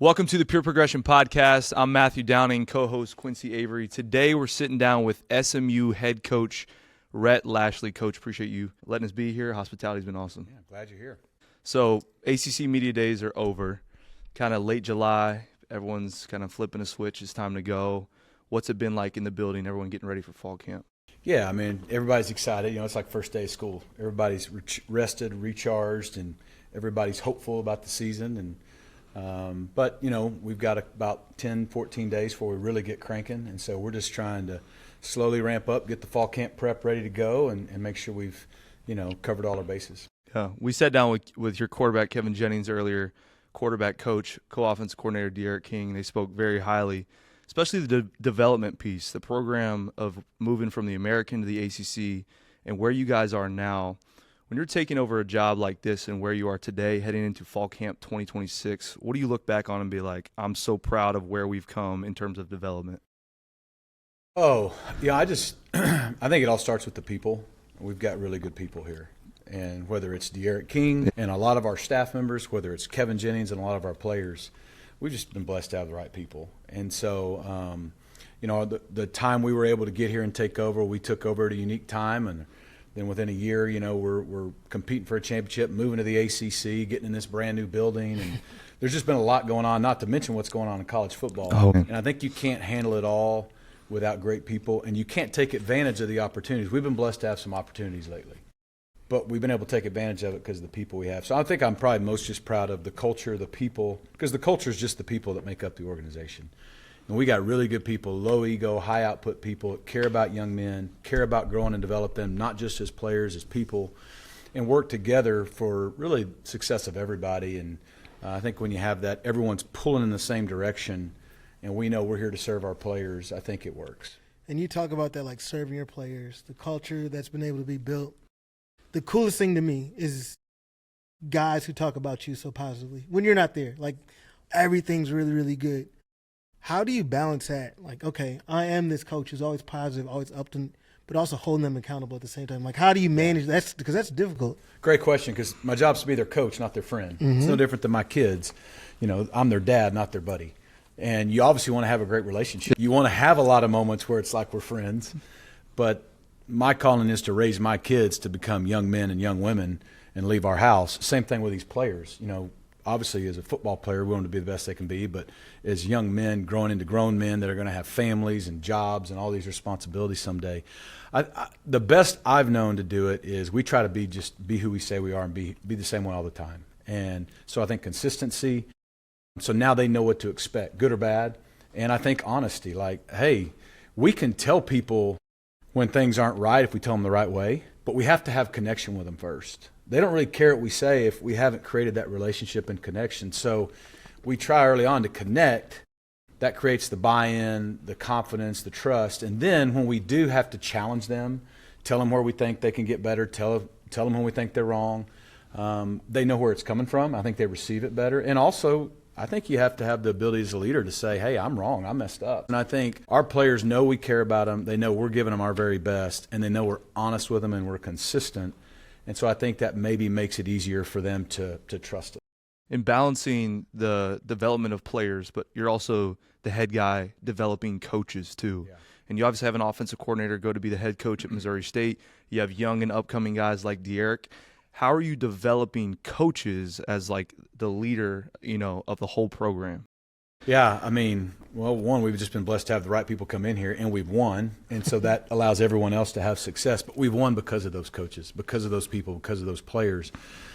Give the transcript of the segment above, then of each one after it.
Welcome to the Pure Progression Podcast. I'm Matthew Downing, co-host Quincy Avery. Today we're sitting down with SMU head coach Rhett Lashlee. Coach, appreciate you letting us be here. Hospitality's been awesome. Yeah, glad you're here. So ACC Media Days are over. Kind of late July. Everyone's kind of flipping a switch. It's time to go. What's it been like in the building? Everyone getting ready for fall camp? Yeah, I mean, everybody's excited. You know, it's like first day of school. Everybody's rested, recharged, and everybody's hopeful about the season. But, you know, we've got about 10, 14 days before we really get cranking. And so we're just trying to slowly ramp up, get the fall camp prep ready to go, and make sure we've, you know, covered all our bases. Yeah, we sat down with your quarterback, Kevin Jennings, earlier, quarterback coach, co-offensive coordinator, Derek King, and they spoke very highly, especially the development piece, the program of moving from the American to the ACC and where you guys are now. When you're taking over a job like this and where you are today, heading into fall camp 2026, what do you look back on and be like, I'm so proud of where we've come in terms of development? Oh, yeah, I think it all starts with the people. We've got really good people here. And whether it's Derek King and a lot of our staff members, whether it's Kevin Jennings and a lot of our players, we've just been blessed to have the right people. And so, you know, the time we were able to get here and take over, we took over at a unique time. And then within a year, you know, we're competing for a championship, moving to the ACC, getting in this brand new building. And there's just been a lot going on, not to mention what's going on in college football. Oh. And I think you can't handle it all without great people. And you can't take advantage of the opportunities. We've been blessed to have some opportunities lately. But we've been able to take advantage of it because of the people we have. So I think I'm probably most just proud of the culture, the people, because the culture is just the people that make up the organization. And we got really good people, low ego, high output people that care about young men, care about growing and develop them, not just as players, as people, and work together for really success of everybody. And I think when you have that, everyone's pulling in the same direction, and we know we're here to serve our players, I think it works. And you talk about that, like serving your players, the culture that's been able to be built. The coolest thing to me is guys who talk about you so positively when you're not there. Like, everything's really, really good. How do you balance that? Like, okay, I am this coach who's always positive, always up to, but also holding them accountable at the same time. Like, how do you manage that? Because that's difficult. Great question, because my job's to be their coach, not their friend. Mm-hmm. It's no different than my kids. You know, I'm their dad, not their buddy. And you obviously want to have a great relationship. You want to have a lot of moments where it's like we're friends, but my calling is to raise my kids to become young men and young women and leave our house. Same thing with these players. You know, obviously as a football player, we want them to be the best they can be, but as young men growing into grown men that are going to have families and jobs and all these responsibilities someday, the best I've known to do it is we try to be who we say we are and be the same way all the time. And so I think consistency. So now they know what to expect, good or bad. And I think honesty, like, hey, we can tell people when things aren't right if we tell them the right way, but we have to have connection with them first. They don't really care what we say if we haven't created that relationship and connection. So we try early on to connect. That creates the buy-in, the confidence, the trust. And then when we do have to challenge them, tell them where we think they can get better, tell them when we think they're wrong, they know where it's coming from. I think they receive it better. And also, I think you have to have the ability as a leader to say, hey, I'm wrong, I messed up. And I think our players know we care about them. They know we're giving them our very best, and they know we're honest with them and we're consistent. And so I think that maybe makes it easier for them to trust us. In balancing the development of players, but you're also the head guy developing coaches too. Yeah. And you obviously have an offensive coordinator go to be the head coach at Missouri State. You have young and upcoming guys like Derek. How are you developing coaches as like the leader, you know, of the whole program? Yeah, I mean, well, one, we've just been blessed to have the right people come in here, and we've won. And so that allows everyone else to have success. But we've won because of those coaches, because of those people, because of those players.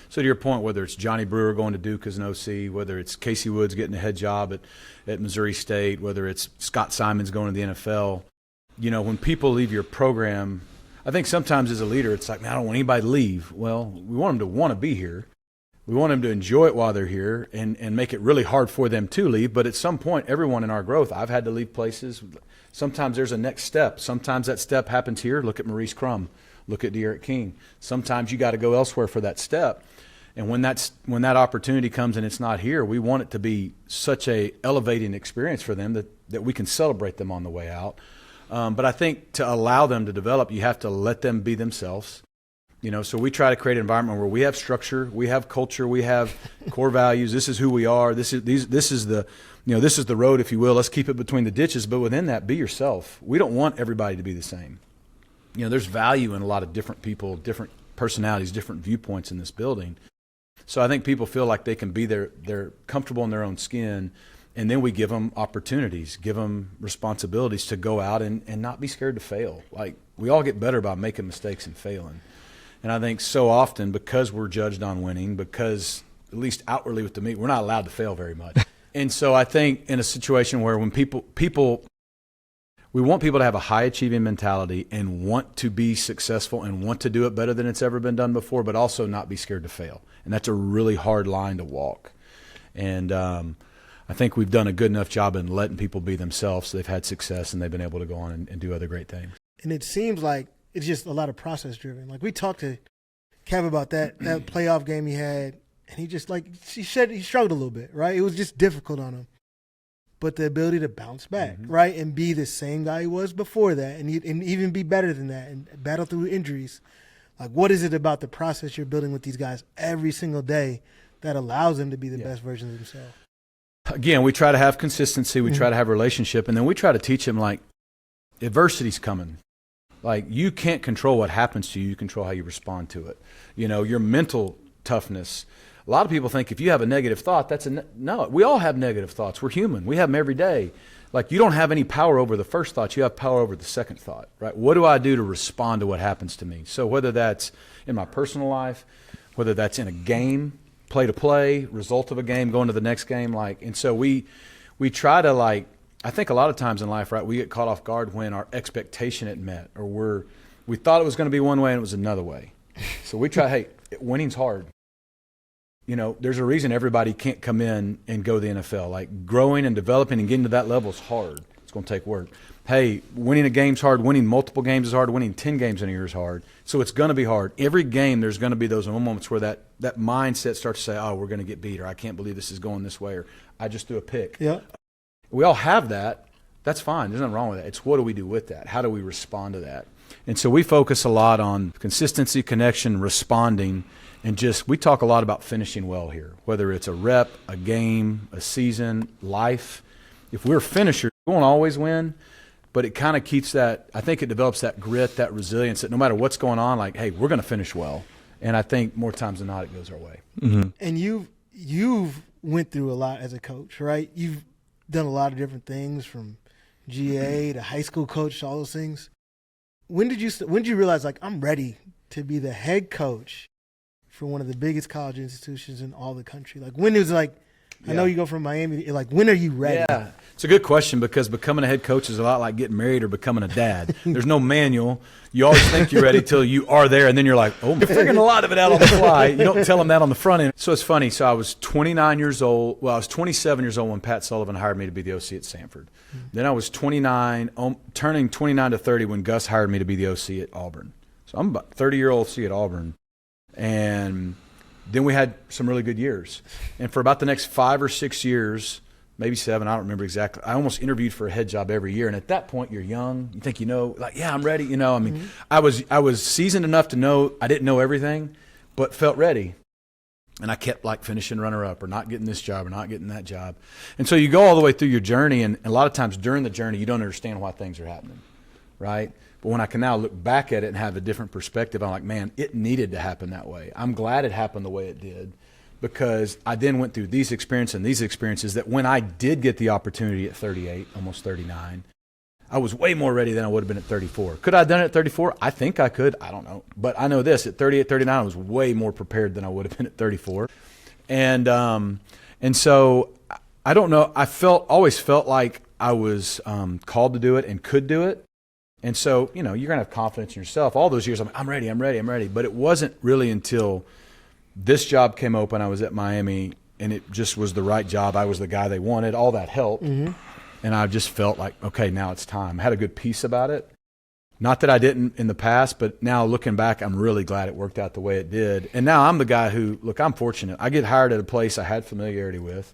So to your point, whether it's Johnny Brewer going to Duke as an OC, whether it's Casey Woods getting a head job at Missouri State, whether it's Scott Simons going to the NFL, you know, when people leave your program, I think sometimes as a leader, it's like, man, I don't want anybody to leave. Well, we want them to want to be here. We want them to enjoy it while they're here and make it really hard for them to leave. But at some point, everyone in our growth, I've had to leave places. Sometimes there's a next step. Sometimes that step happens here. Look at Maurice Crum. Look at Derek King. Sometimes you got to go elsewhere for that step. And when that opportunity comes and it's not here, we want it to be such a elevating experience for them that we can celebrate them on the way out. But I think to allow them to develop, you have to let them be themselves. So we try to create an environment where we have structure, we have culture, we have core values. This is who we are. This is the road, if you will. Let's keep it between the ditches, but within that, be yourself. We don't want everybody to be the same. There's value in a lot of different people, different personalities, different viewpoints in this building. So I think people feel like they can be they're comfortable in their own skin, and then we give them opportunities, give them responsibilities to go out and not be scared to fail. Like, we all get better by making mistakes and failing. And I think so often, because we're judged on winning, because at least outwardly with the meet, we're not allowed to fail very much. And so I think in a situation where when we want people to have a high achieving mentality and want to be successful and want to do it better than it's ever been done before, but also not be scared to fail. And that's a really hard line to walk. And I think we've done a good enough job in letting people be themselves, so they've had success and they've been able to go on and do other great things. And it seems like it's just a lot of process driven. Like, we talked to Kev about that playoff game he had, and he just, like, he said he struggled a little bit, right? It was just difficult on him. But the ability to bounce back, right, and be the same guy he was before that, and even be better than that, and battle through injuries. Like, what is it about the process you're building with these guys every single day that allows them to be the best versions of themselves? Again, we try to have consistency. We try to have a relationship, and then we try to teach them, like, adversity's coming. Like, you can't control what happens to you. You control how you respond to it. Your mental toughness. A lot of people think if you have a negative thought, no. We all have negative thoughts. We're human. We have them every day. Like, you don't have any power over the first thought. You have power over the second thought, right? What do I do to respond to what happens to me? So whether that's in my personal life, whether that's in a game, play-to-play, result of a game, going to the next game, and so we try to, I think a lot of times in life, right, we get caught off guard when our expectation isn't met, or we thought it was going to be one way and it was another way. So we try, hey, winning's hard. There's a reason everybody can't come in and go to the NFL. Like, growing and developing and getting to that level is hard. It's going to take work. Hey, winning a game's hard. Winning multiple games is hard. Winning 10 games in a year is hard. So it's going to be hard. Every game, there's going to be those moments where that mindset starts to say, oh, we're going to get beat, or I can't believe this is going this way, or I just threw a pick. Yeah. We all have that. That's fine. There's nothing wrong with that. It's what do we do with that? How do we respond to that? And so we focus a lot on consistency, connection, responding, and we talk a lot about finishing well here, whether it's a rep, a game, a season, life. If we're finishers, we won't always win, but it kind of keeps that, I think it develops that grit, that resilience, that no matter what's going on, like, hey, we're going to finish well. And I think more times than not, it goes our way. Mm-hmm. And you've went through a lot as a coach, right? You've done a lot of different things, from GA to high school coach to all those things. When did you realize, like, I'm ready to be the head coach for one of the biggest college institutions in all the country? Like, when it was like, I know you go from Miami, like, when are you ready? Yeah, it's a good question, because becoming a head coach is a lot like getting married or becoming a dad. There's no manual. You always think you're ready till you are there, and then you're like, oh, I'm figuring a lot of it out on the fly. You don't tell them that on the front end. So it's funny. So I was 29 years old. Well, I was 27 years old when Pat Sullivan hired me to be the OC at Samford. Mm-hmm. Then I was 29, turning 29 to 30 when Gus hired me to be the OC at Auburn. So I'm about 30-year-old OC at Auburn. And then we had some really good years. And for about the next 5 or 6 years, maybe 7, I don't remember exactly, I almost interviewed for a head job every year. And at that point, you're young. You think like, yeah, I'm ready. I was seasoned enough to know I didn't know everything, but felt ready. And I kept, like, finishing runner-up or not getting this job or not getting that job. And so you go all the way through your journey, and a lot of times during the journey, you don't understand why things are happening, right? But when I can now look back at it and have a different perspective, I'm like, man, it needed to happen that way. I'm glad it happened the way it did, because I then went through these experiences and these experiences that when I did get the opportunity at 38, almost 39, I was way more ready than I would have been at 34. Could I have done it at 34? I think I could. I don't know. But I know this, at 38, 39, I was way more prepared than I would have been at 34. And so I don't know. I always felt like I was called to do it and could do it. And so, you're going to have confidence in yourself. All those years, I'm ready. But it wasn't really until this job came open, I was at Miami, and it just was the right job. I was the guy they wanted. All that helped. Mm-hmm. And I just felt like, okay, now it's time. I had a good peace about it. Not that I didn't in the past, but now looking back, I'm really glad it worked out the way it did. And now I'm the guy who, look, I'm fortunate. I get hired at a place I had familiarity with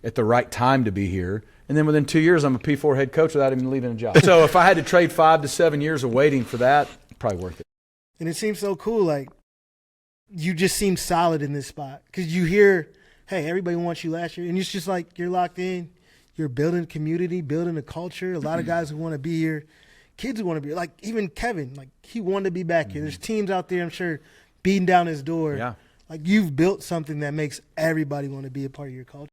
at the right time to be here. And then within 2 years, I'm a P4 head coach without even leaving a job. So if I had to trade 5 to 7 years of waiting for that, probably worth it. And it seems so cool. Like, you just seem solid in this spot because you hear, hey, everybody wants you last year. And it's just like you're locked in. You're building community, building a culture. A lot of guys who want to be here, kids who want to be here. Like, even Kevin, like, he wanted to be back here. There's teams out there, I'm sure, beating down his door. Yeah. Like, you've built something that makes everybody want to be a part of your culture.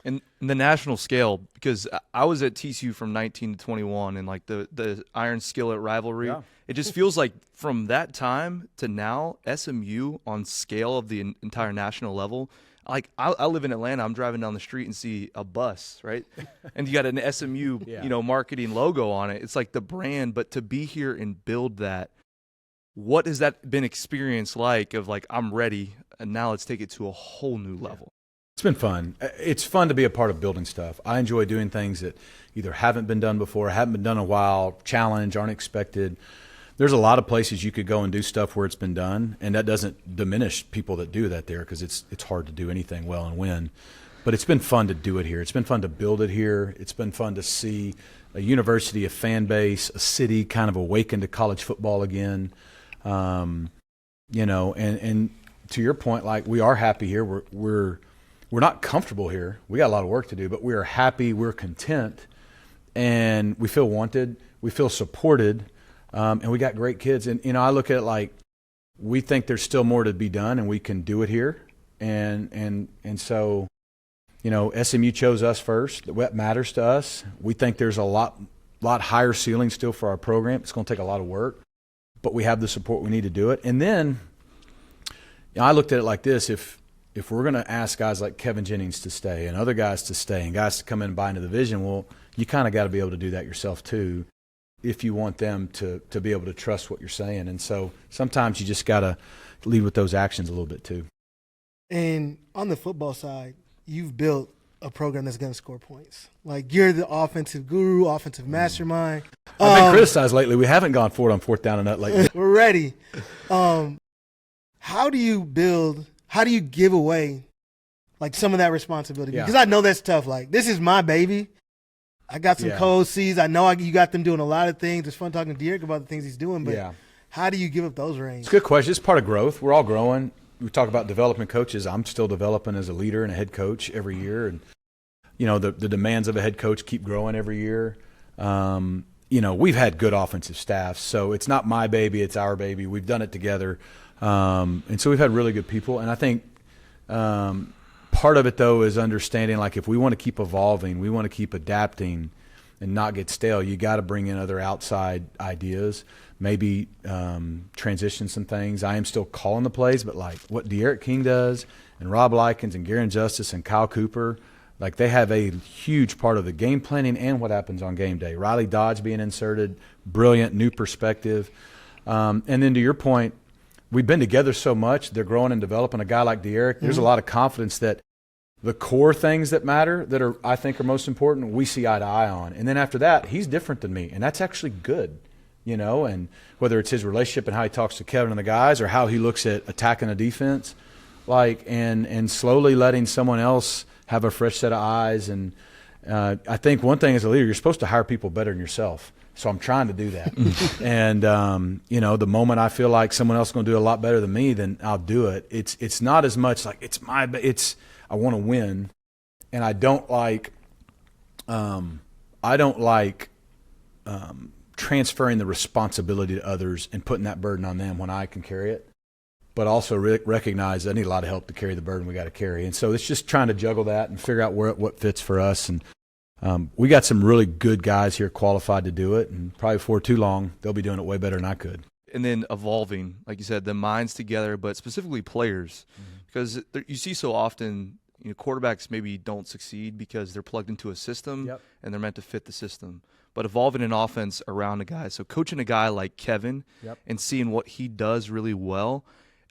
And the national scale, because I was at TCU from 19 to 21, and like the Iron Skillet rivalry, it just feels like from that time to now, SMU on scale of the entire national level. Like, I live in Atlanta. I'm driving down the street and see a bus, right? And you got an SMU, marketing logo on it. It's like the brand. But to be here and build that, what has that been experience like? Of like, I'm ready, and now let's take it to a whole new level. It's been fun. It's fun to be a part of building stuff. I enjoy doing things that either haven't been done before, haven't been done in a while, challenge, aren't expected. There's a lot of places you could go and do stuff where it's been done, and that doesn't diminish people that do that there because it's hard to do anything well and win. But it's been fun to do it here. It's been fun to build it here. It's been fun to see a university, a fan base, a city kind of awaken to college football again. And to your point, like, we are happy here. We're not comfortable here. We got a lot of work to do, but we are happy. We're content, and we feel wanted. We feel supported, and we got great kids. And I look at it like we think there's still more to be done, and we can do it here. And so, SMU chose us first. That matters to us. We think there's a lot higher ceiling still for our program. It's going to take a lot of work, but we have the support we need to do it. And then, I looked at it like this: if we're going to ask guys like Kevin Jennings to stay and other guys to stay and guys to come in and buy into the vision, well, you kind of got to be able to do that yourself too if you want them to be able to trust what you're saying. And so sometimes you just got to lead with those actions a little bit too. And on the football side, you've built a program that's going to score points. Like, you're the offensive guru, offensive mastermind. I've been criticized lately. We haven't gone for it on fourth down and nut lately. We're ready. How do you give away, like, some of that responsibility? Yeah. Because I know that's tough. Like, this is my baby. I got some co-OCs. I know you got them doing a lot of things. It's fun talking to Derek about the things he's doing, but how do you give up those reins? It's a good question. It's part of growth. We're all growing. We talk about development coaches. I'm still developing as a leader and a head coach every year. And, the demands of a head coach keep growing every year. We've had good offensive staffs, so it's not my baby, it's our baby. We've done it together. And so we've had really good people. And I think part of it, though, is understanding, like, if we want to keep evolving, we want to keep adapting and not get stale, you got to bring in other outside ideas, maybe transition some things. I am still calling the plays, but, like, what De'Aaron King does and Rob Likens and Garen Justice and Kyle Cooper, like, they have a huge part of the game planning and what happens on game day. Riley Dodge being inserted, brilliant, new perspective. And then to your point, we've been together so much, they're growing and developing. A guy like De'Aaron, there's a lot of confidence that the core things that matter, that I think are most important, we see eye to eye on. And then after that, he's different than me, and that's actually good, and whether it's his relationship and how he talks to Kevin and the guys or how he looks at attacking a defense, like, and slowly letting someone else have a fresh set of eyes. And I think one thing as a leader, you're supposed to hire people better than yourself. So I'm trying to do that. And, the moment I feel like someone else is going to do a lot better than me, then I'll do it. It's not as much like I want to win. And I don't like transferring the responsibility to others and putting that burden on them when I can carry it. But also recognize I need a lot of help to carry the burden we got to carry. And so it's just trying to juggle that and figure out what fits for us. And we got some really good guys here qualified to do it, and probably before too long, they'll be doing it way better than I could. And then evolving, like you said, the minds together, but specifically players, because you see so often, quarterbacks maybe don't succeed because they're plugged into a system and they're meant to fit the system. But evolving an offense around a guy, so coaching a guy like Kevin and seeing what he does really well.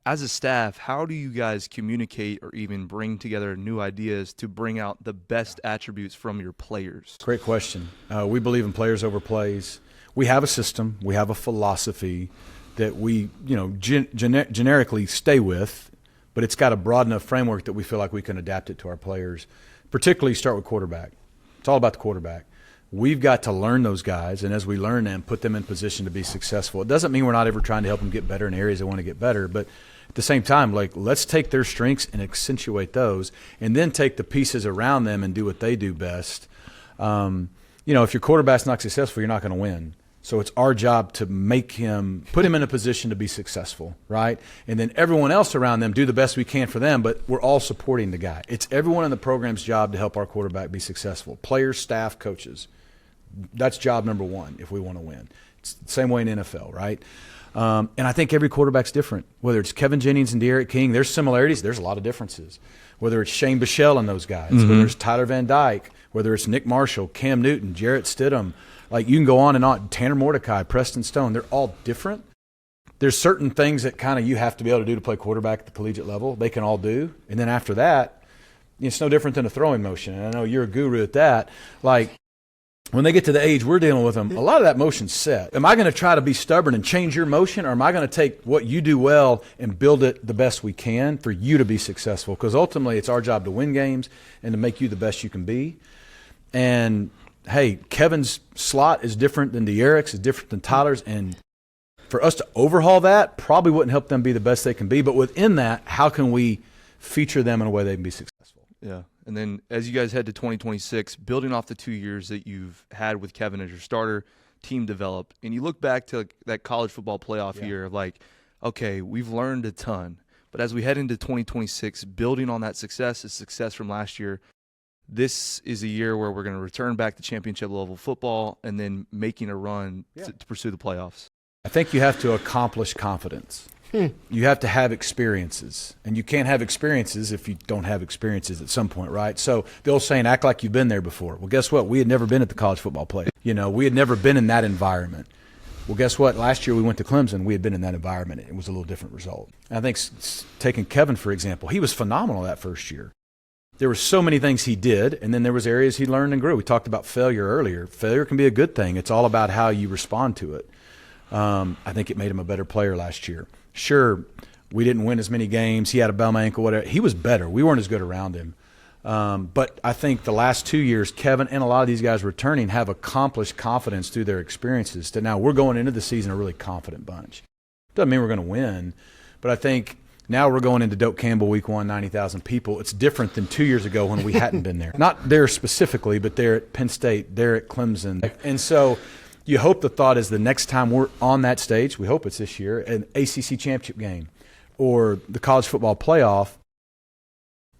As a staff, how do you guys communicate or even bring together new ideas to bring out the best attributes from your players? Great question. We believe in players over plays. We have a system. We have a philosophy that we, generically stay with, but it's got a broad enough framework that we feel like we can adapt it to our players. Particularly start with quarterback. It's all about the quarterback. We've got to learn those guys, and as we learn them, put them in position to be successful. It doesn't mean we're not ever trying to help them get better in areas they want to get better, but at the same time, like, let's take their strengths and accentuate those, and then take the pieces around them and do what they do best. If your quarterback's not successful, you're not going to win. So it's our job to put him in a position to be successful, right? And then everyone else around them, do the best we can for them, but we're all supporting the guy. It's everyone in the program's job to help our quarterback be successful. Players, staff, coaches. That's job number one if we want to win. It's the same way in NFL, right? And I think every quarterback's different. Whether it's Kevin Jennings and De'Aaron King, there's similarities, there's a lot of differences. Whether it's Shane Bichelle and those guys, whether it's Tyler Van Dyke, whether it's Nick Marshall, Cam Newton, Jarrett Stidham, like, you can go on and on. Tanner Mordecai, Preston Stone, they're all different. There's certain things that kind of you have to be able to do to play quarterback at the collegiate level. They can all do. And then after that, it's no different than a throwing motion. And I know you're a guru at that. Like, when they get to the age we're dealing with them, a lot of that motion's set. Am I going to try to be stubborn and change your motion, or am I going to take what you do well and build it the best we can for you to be successful? Because ultimately it's our job to win games and to make you the best you can be. And hey, Kevin's slot is different than De'Aaron's, is different than Tyler's, and for us to overhaul that probably wouldn't help them be the best they can be. But within that, how can we feature them in a way they can be successful? Yeah. And then as you guys head to 2026, building off the 2 years that you've had with Kevin as your starter, team developed, and you look back to that college football playoff year of like, okay, we've learned a ton. But as we head into 2026, building on that success, the success from last year, this is a year where we're going to return back to championship level football and then making a run to pursue the playoffs. I think you have to accomplish confidence. You have to have experiences, and you can't have experiences if you don't have experiences at some point, right? So the old saying, act like you've been there before. Well, guess what? We had never been at the college football play. We had never been in that environment. Well, guess what? Last year we went to Clemson. We had been in that environment. It was a little different result. And I think taking Kevin, for example, he was phenomenal that first year. There were so many things he did, and then there was areas he learned and grew. We talked about failure earlier. Failure can be a good thing. It's all about how you respond to it. I think it made him a better player last year. Sure, we didn't win as many games. He had a bum ankle, whatever. He was better. We weren't as good around him. But I think the last 2 years, Kevin and a lot of these guys returning have accomplished confidence through their experiences to now we're going into the season a really confident bunch. Doesn't mean we're going to win, but I think now we're going into Doak Campbell week 1, 90,000 people. It's different than 2 years ago when we hadn't been there. Not there specifically, but there at Penn State, there at Clemson. And so you hope the thought is the next time we're on that stage, we hope it's this year, an ACC championship game or the college football playoff,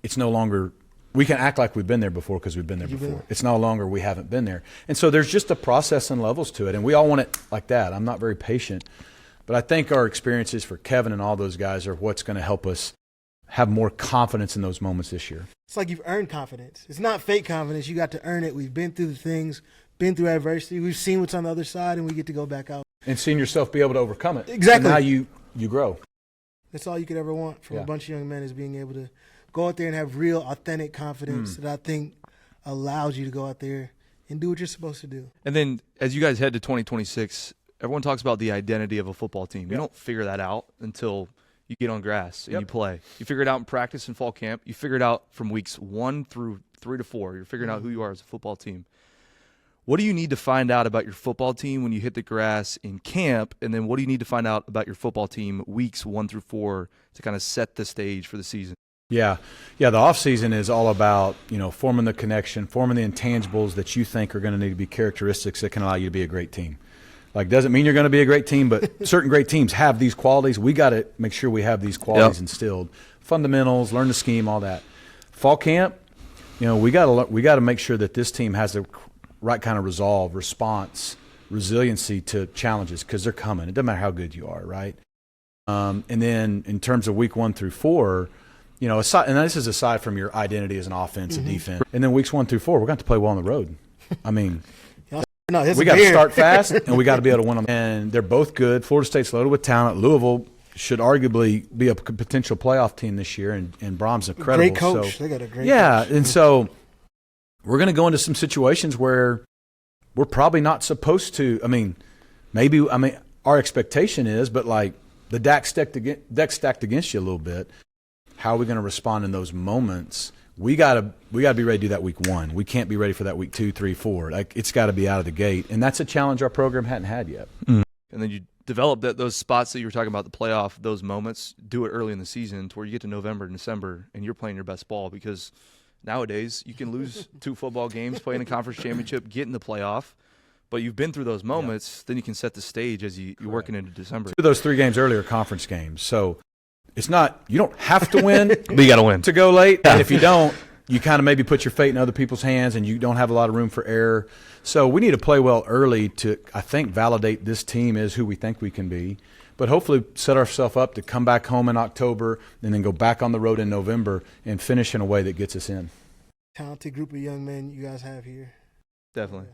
it's no longer – we can act like we've been there before because we've been there before. It's no longer we haven't been there. And so there's just a process and levels to it, and we all want it like that. I'm not very patient. But I think our experiences for Kevin and all those guys are what's going to help us have more confidence in those moments this year. It's like you've earned confidence. It's not fake confidence. You got to earn it. We've been through the things, been through adversity. We've seen what's on the other side, and we get to go back out. And seeing yourself be able to overcome it. Exactly. And now you grow. That's all you could ever want from a bunch of young men is being able to go out there and have real, authentic confidence that I think allows you to go out there and do what you're supposed to do. And then as you guys head to 2026, everyone talks about the identity of a football team. You don't figure that out until you get on grass and you play. You figure it out in practice and fall camp. You figure it out from weeks 1 through 3 to 4. You're figuring out who you are as a football team. What do you need to find out about your football team when you hit the grass in camp? And then what do you need to find out about your football team weeks 1 through 4 to kind of set the stage for the season? Yeah. The offseason is all about, forming the connection, forming the intangibles that you think are going to need to be characteristics that can allow you to be a great team. Like, doesn't mean you're going to be a great team, but certain great teams have these qualities. We got to make sure we have these qualities instilled. Fundamentals, learn the scheme, all that. Fall camp, we got to make sure that this team has the right kind of resolve, response, resiliency to challenges because they're coming. It doesn't matter how good you are, right? And then in terms of week 1 through 4, aside, and this is aside from your identity as an offense and defense. And then weeks 1 through 4, we're going to have to play well on the road. I mean, we got to start fast, and we got to be able to win them. And they're both good. Florida State's loaded with talent. Louisville should arguably be a potential playoff team this year, and Brom's incredible. Great coach. They got a great coach. Yeah, and so we're going to go into some situations where we're probably not supposed to. Our expectation is, but like the deck's stacked against you a little bit. How are we going to respond in those moments we gotta be ready to do that week 1. We can't be ready for that week 2, 3, 4. Like, it's got to be out of the gate, and that's a challenge our program hadn't had yet. And then you develop those spots that you were talking about, the playoff, those moments. Do it early in the season to where you get to November and December, and you're playing your best ball, because nowadays you can lose 2 football games, play in a conference championship, get in the playoff. But you've been through those moments, then you can set the stage as you're working into December. 2 of those 3 games earlier are conference games. So it's not – you don't have to win but you got to win to go late. And if you don't, you kind of maybe put your fate in other people's hands and you don't have a lot of room for error. So we need to play well early to, I think, validate this team is who we think we can be. But hopefully set ourselves up to come back home in October and then go back on the road in November and finish in a way that gets us in. Talented group of young men you guys have here. Definitely.